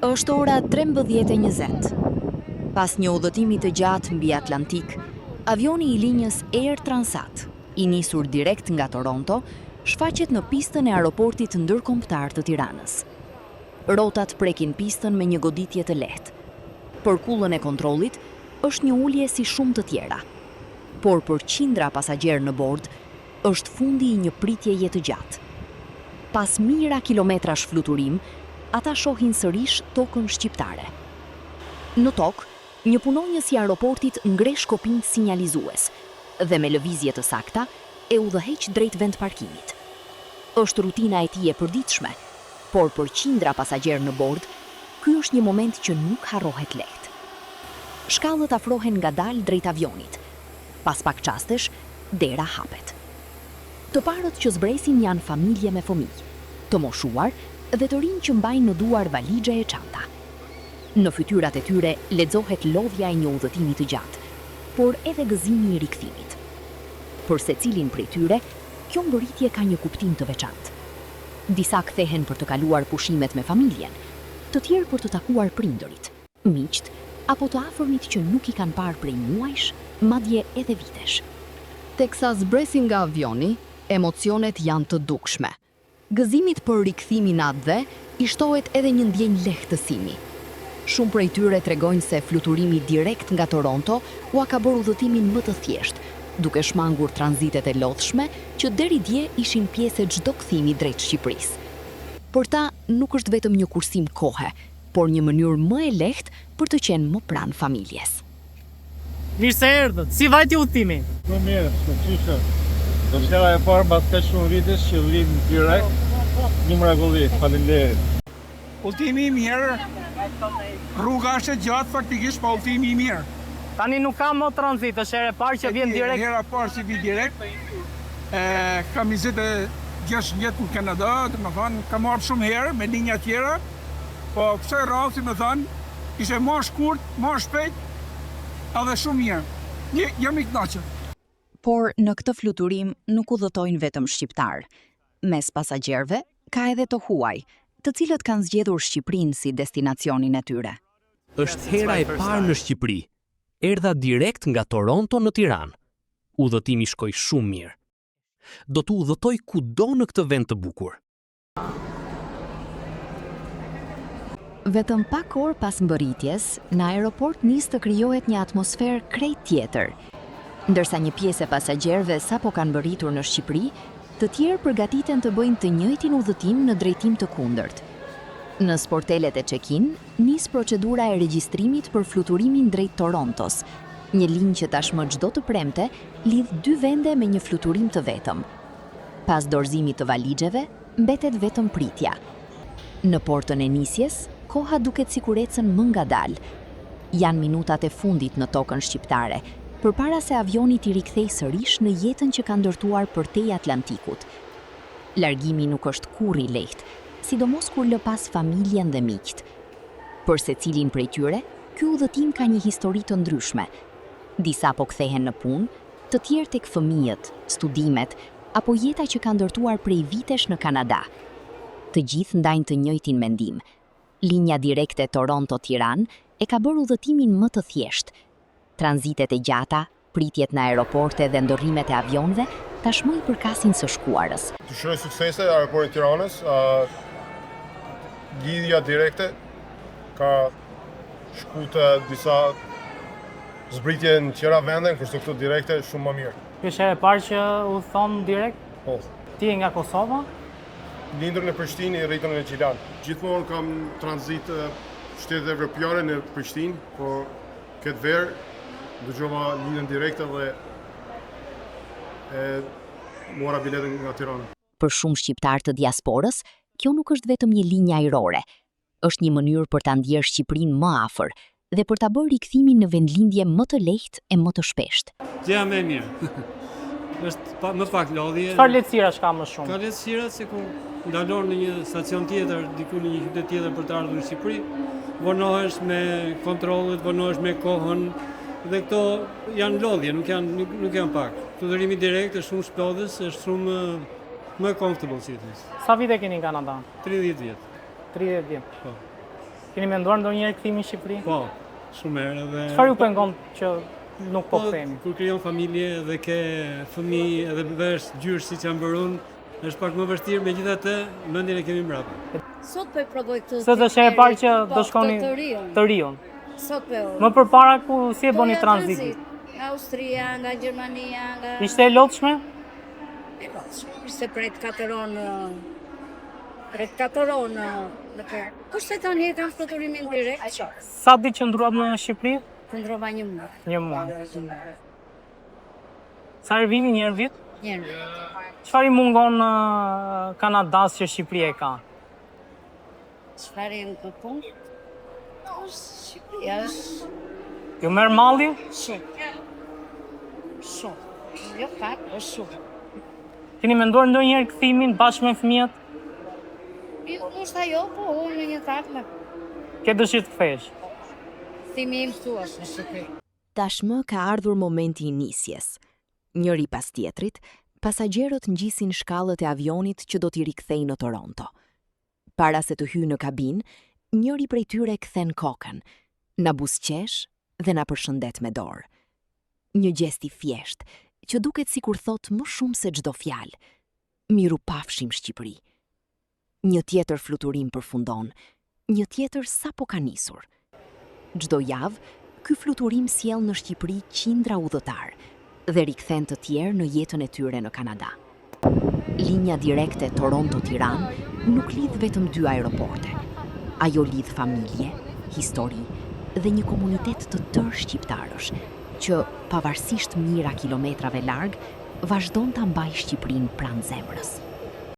Është ora 13:20. Pas një udhëtimi të gjatë mbi Atlantik, avioni i linjës Air Transat, i nisur direkt nga Toronto, shfaqet në pistën e aeroportit ndërkombëtar të Tiranës. Rotat prekin pistën me një goditje të lehtë. Për kullën e kontrollit është një ulje si shumë të tjera. Por për qindra pasagjerë në bord, është fundi i një pritjeje të gjatë. Pas mijëra kilometrash fluturim, ata shohin sërish tokën shqiptare. Në tokë, një punonjës i aeroportit ngre shkopin sinjalizues dhe me lëvizje të sakta e udhëheq drejt vend parkimit. Është rutina e tij e përditshme, por për qindra pasagjerë në bord, ky është një moment që nuk harrohet lehtë. Shkallët afrohen ngadalë drejt avionit. Pas pak qastesh, dera hapet. Të parët që zbresin janë familje me fëmijë, të moshuar dhe të rinj që mbajnë në duar valixhe e çanta. Në fytyrat e tyre lexohet lodhja e një udhëtimi të gjatë, por edhe gëzimi i rikthimit. Për secilin prej tyre, kjo mbërritje ka një kuptim të veçantë. Disa kthehen për të kaluar pushimet me familjen, të tjerë për të takuar prindërit, miqt apo të afërmit që nuk i kanë parë prej muajsh, madje edhe vitesh. Teksa zbresin nga avioni, emocionet janë të dukshme. Gëzimit për rikthimin atë i shtohet edhe një ndjenjë lehtësimi. Shumë prej tyre tregojnë se fluturimi direkt nga Toronto ua ka bërë udhëtimin më të thjeshtë, duke shmangur tranzitet e lodhshme që deri dje ishin pjesë e çdo kthimi drejt Shqipërisë. Por ta nuk është vetëm një kursim kohe, por një mënyrë më e lehtë për të qenë më pranë familjes. Mirë se erdhët, si vajti udhëtimi? Më mirë, çfarë? Do të shkela e parë mbas kaq shumë vitesh që vlim direkt, një mrekulli, faleminderit. Udhëtimi i mirë, rruga është e gjatë faktikisht, pa udhëtimi i mirë. Tani nuk kam më tranzit, është herë e parë që vjen direkt. Hera e parë që vi direkt. Kam 26 vjet në Kanada, domethënë kam marrë shumë herë me linja tjera, po kësaj radhë, domethënë, ishte më shkurt, më shpejt, edhe shumë mirë. Jam i kënaqur. Por në këtë fluturim nuk udhëtojnë vetëm shqiptar. Mes pasagjerëve ka edhe të huaj, të cilët kanë zgjedhur Shqipërinë si destinacionin e tyre. Është hera e parë në Shqipëri. Erdha direkt nga Toronto në Tiranë. Udhëtimi shkoi shumë mirë. Do të udhëtoj kudo në këtë vend të bukur. Vetëm pak orë pas mbërritjes, në aeroport nis të krijohet një atmosferë krejt tjetër. Ndërsa një pjesë e pasagjerëve sapo kanë mbërritur në Shqipëri, të tjerë përgatiten të bëjnë të njëjtin udhëtim në drejtim të kundërt. Në sportelet e check-in, nis procedura e regjistrimit për fluturimin drejt Torontos, një linjë që tashmë çdo të premte lidh dy vende me një fluturim të vetëm. Pas dorëzimit të valixheve, mbetet vetëm pritja. Në portën e nisjes, koha duket sikur ecën më ngadalë. Janë minutat e fundit në tokën shqiptare, përpara se avioni t'i rikthej sërish në jetën që ka ndërtuar përtej Atlantikut. Largimi nuk është kurrë i lehtë, sidomos kur lë pas familjen dhe miqt. Për secilin prej tyre, ky udhëtim ka një histori të ndryshme. Disa po kthehen në punë, të tjerë tek fëmijët, studimet apo jeta që ka ndërtuar prej vitesh në Kanada. Të gjithë ndajnë të njëjtin mendim. Linja direkte Toronto-Tiranë e ka bërë udhëtimin më të thjeshtë. Tranzitet e gjata, pritjet në aeroporte dhe ndorrimet e avionëve tashmë i përkasin së shkuarës. Të shëroj suksese aeroportin Tiranës, lidhja direkte ka shku të disa zbritje në tjera vende, kështu këtu direkte shumë më mirë. Kjo është herë e parë që udhëton direkt? Po. Ti je nga Kosova? Lindur në Prishtinë, rritën në Gjilan. Gjithmonë kam tranzit shtetet evropiane në Prishtinë, por këtë verë dëgjova linjën direkte dhe mora biletën nga Tirana. Për shumë shqiptar të diasporës, kjo nuk është vetëm një linjë ajrore. Është një mënyrë për ta ndjerë Shqipërinë më afër dhe për ta bërë rikthimin në vendlindje më të lehtë e më të shpeshtë. Gjëja më e mirë. Është më pak lodhje. Çfarë lehtësirash ka më shumë? Ka lehtësira se kur ndalon në një stacion tjetër, diku në një qytet tjetër për të ardhur në Shqipëri, vonohesh me kontrollet, vonohesh me kohën dhe këto janë lodhje, nuk janë pak. Fluturimi direkt është shumë shpëdhës, është shumë më comfortable si thënë. Sa vite keni në Kanada? 30 vjet. 30 vjet. Po. Keni menduar ndonjëherë kthimin në Shqipëri? Po, shumë herë dhe... Çfarë ju pengon që nuk po kthehemi? Kur krijon familje dhe ke fëmijë edhe vesh gjyrë siç janë bërë unë, është pak më vështirë, megjithatë mendjen e kemi mbrapa. Sot po e provoj këtë. Sot është herë e parë që do shkoni të Rion. Sot po. Më përpara ku si e bëni tranzitin? Nga Austria, nga Gjermania, nga... Ishte e lodhshme? Ishte pret katëron... Kushteton jetën fluturimin direkt. Sa ditë që ndruat në Shqipëri? Qëndrova një muaj. Një muaj. Sa herë vini, një herë vit? Një herë. Çfarë i mungon Kanadas që Shqipëria e ka? Çfarë jam të punë? Shqipëria është... Ju merr malli? Shumë. Shumë. Jo pak, është shumë. Keni menduar ndonjëherë kthimin bashkë me fëmijët? Nështë ajo, po unë në një takme. Ke dëshirë të kthehesh? Kthimi im këtu është në Shqipëri. Tashmë ka ardhur momenti i nisjes. Njëri pas tjetrit, pasagjerët ngjisin shkallët e avionit që do t'i rikthejë në Toronto. Para se të hyjë në kabinë, njëri prej tyre kthen kokën, na buzëqesh dhe na përshëndet me dorë. Një gjest i thjesht, që duket sikur thot më shumë se çdo fjalë. Miru pafshim Shqipëri. Një tjetër fluturim përfundon, një tjetër sapo ka nisur. Çdo javë, ky fluturim sjell në Shqipëri qindra udhëtar dhe rikthen të tjerë në jetën e tyre në Kanada. Linja direkte Toronto-Tiranë nuk lidh vetëm dy aeroporte. Ajo lidh familje, histori dhe një komunitet të tërë shqiptarësh, që pavarësisht mijëra kilometrave larg, vazhdon ta mbajë Shqipërinë pranë zemrës.